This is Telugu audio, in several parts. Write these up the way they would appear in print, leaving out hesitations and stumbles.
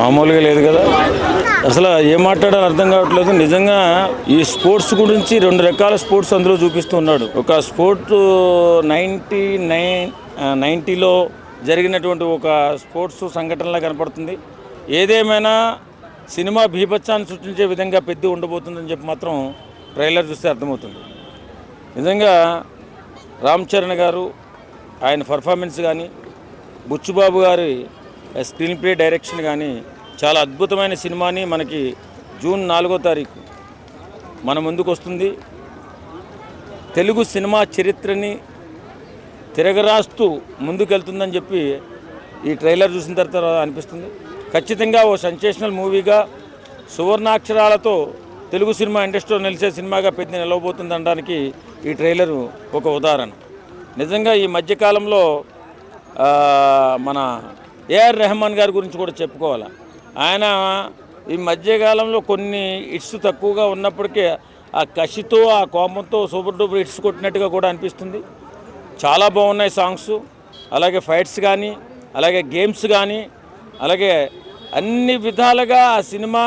మామూలుగా లేదు కదా. అసలు ఏం మాట్లాడాలో అర్థం కావట్లేదు. నిజంగా ఈ స్పోర్ట్స్ గురించి రెండు రకాల స్పోర్ట్స్ అందులో చూపిస్తూ ఉన్నాడు. ఒక స్పోర్ట్ 90లో జరిగినటువంటి ఒక స్పోర్ట్స్ సంఘటనలా కనపడుతుంది. ఏదేమైనా సినిమా బీభత్సాన్ని సృష్టించే విధంగా పెద్ద ఉండబోతుందని చెప్పి మాత్రం ట్రైలర్ చూస్తే అర్థమవుతుంది. నిజంగా రామ్ చరణ్ గారు ఆయన పర్ఫార్మెన్స్ కానీ, బుచ్చుబాబు గారి స్క్రీన్ ప్లే డైరెక్షన్ కానీ చాలా అద్భుతమైన సినిమాని మనకి జూన్ 4వ తారీఖు మన ముందుకు వస్తుంది. తెలుగు సినిమా చరిత్రని తిరగరాస్తూ ముందుకెళ్తుందని చెప్పి ఈ ట్రైలర్ చూసిన తర్వాత అనిపిస్తుంది. ఖచ్చితంగా ఓ సెన్సేషనల్ మూవీగా సువర్ణాక్షరాలతో తెలుగు సినిమా ఇండస్ట్రీలో నిలిచే సినిమాగా పెద్ద నిలవబోతుంది అనడానికి ఈ ట్రైలరు ఒక ఉదాహరణ. నిజంగా ఈ మధ్యకాలంలో మన ఏఆర్ రెహమాన్ గారి గురించి కూడా చెప్పుకోవాలి. ఆయన ఈ మధ్యకాలంలో కొన్ని హిట్స్ తక్కువగా ఉన్నప్పటికీ ఆ కసితో ఆ కోపంతో సూపర్ డూపర్ హిట్స్ కొట్టినట్టుగా కూడా అనిపిస్తుంది. చాలా బాగున్నాయి సాంగ్స్, అలాగే ఫైట్స్ కానీ, అలాగే గేమ్స్ కానీ, అలాగే అన్ని విధాలుగా ఆ సినిమా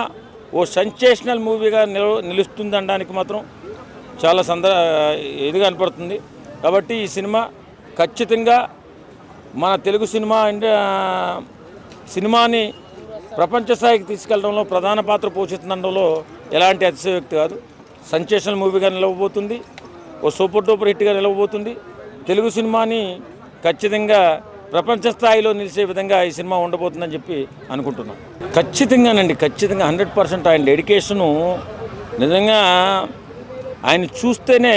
ఓ సెన్సేషనల్ మూవీగా నిలుస్తుంది అనడానికి మాత్రం చాలా ఇదిగా కనపడుతుంది. కాబట్టి ఈ సినిమా ఖచ్చితంగా మన తెలుగు సినిమాని ప్రపంచ స్థాయికి తీసుకెళ్లడంలో ప్రధాన పాత్ర పోషిస్తుండడంలో ఎలాంటి అతిశయోక్తి కాదు. సెన్సేషనల్ మూవీగా నిలవబోతుంది, ఓ సూపర్ డూపర్ హిట్గా నిలవబోతుంది. తెలుగు సినిమాని ఖచ్చితంగా ప్రపంచ స్థాయిలో నిలిచే విధంగా ఈ సినిమా ఉండబోతుందని చెప్పి అనుకుంటున్నాను. ఖచ్చితంగానండి, ఖచ్చితంగా 100% ఆయన డెడికేషను నిజంగా ఆయన చూస్తేనే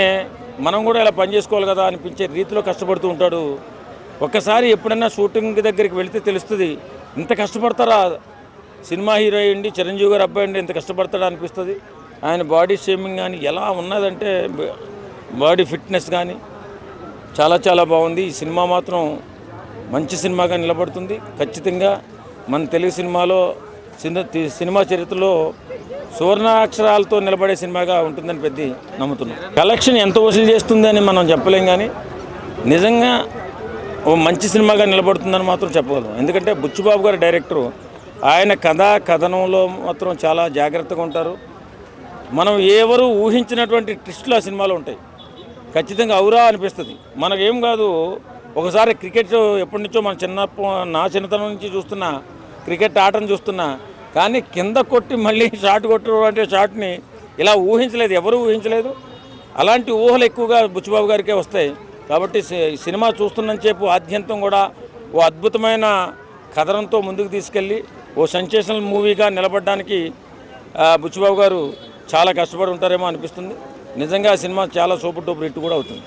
మనం కూడా ఇలా పనిచేసుకోవాలి కదా అనిపించే రీతిలో కష్టపడుతూ ఉంటాడు. ఒక్కసారి ఎప్పుడైనా షూటింగ్ దగ్గరికి వెళితే తెలుస్తుంది, ఇంత కష్టపడతారా సినిమా హీరో అయ్యండి, చిరంజీవి గారు అబ్బాయి అండి, ఇంత కష్టపడతాడా అనిపిస్తుంది. ఆయన బాడీ షేమింగ్ కానీ ఎలా ఉన్నదంటే బాడీ ఫిట్నెస్ కానీ చాలా చాలా బాగుంది. ఈ సినిమా మాత్రం మంచి సినిమాగా నిలబడుతుంది. ఖచ్చితంగా మన తెలుగు సినిమా చరిత్రలో సువర్ణాక్షరాలతో నిలబడే సినిమాగా ఉంటుందని పెద్ద నమ్ముతున్నాం. కలెక్షన్ ఎంత వసూలు చేస్తుందని మనం చెప్పలేం, కానీ నిజంగా ఓ మంచి సినిమాగా నిలబడుతుందని మాత్రం చెప్పగలం. ఎందుకంటే బుచ్చుబాబు గారి డైరెక్టరు, ఆయన కథనంలో మాత్రం చాలా జాగ్రత్తగా ఉంటారు. మనం ఎవరు ఊహించినటువంటి ట్విస్టులు ఆ సినిమాలో ఉంటాయి. ఖచ్చితంగా ఔరా అనిపిస్తుంది. మనకేం కాదు, ఒకసారి క్రికెట్ ఎప్పటి నుంచో నా చిన్నతనం నుంచి చూస్తున్నా, క్రికెట్ ఆటను చూస్తున్నా, కానీ కింద కొట్టి మళ్ళీ షాట్ కొట్టే షాట్ని ఇలా ఊహించలేదు, ఎవరు ఊహించలేదు. అలాంటి ఊహలు ఎక్కువగా బుచ్చుబాబు గారికే వస్తాయి. కాబట్టి సినిమా చూస్తున్నంతసేపు ఆద్యంతం కూడా ఓ అద్భుతమైన కథనంతో ముందుకు తీసుకెళ్ళి ఓ సెన్సేషనల్ మూవీగా నిలబడడానికి బుచ్చుబాబు గారు చాలా కష్టపడి ఉంటారేమో అనిపిస్తుంది. నిజంగా సినిమా చాలా సూపర్ డూపర్ హిట్ కూడా అవుతుంది.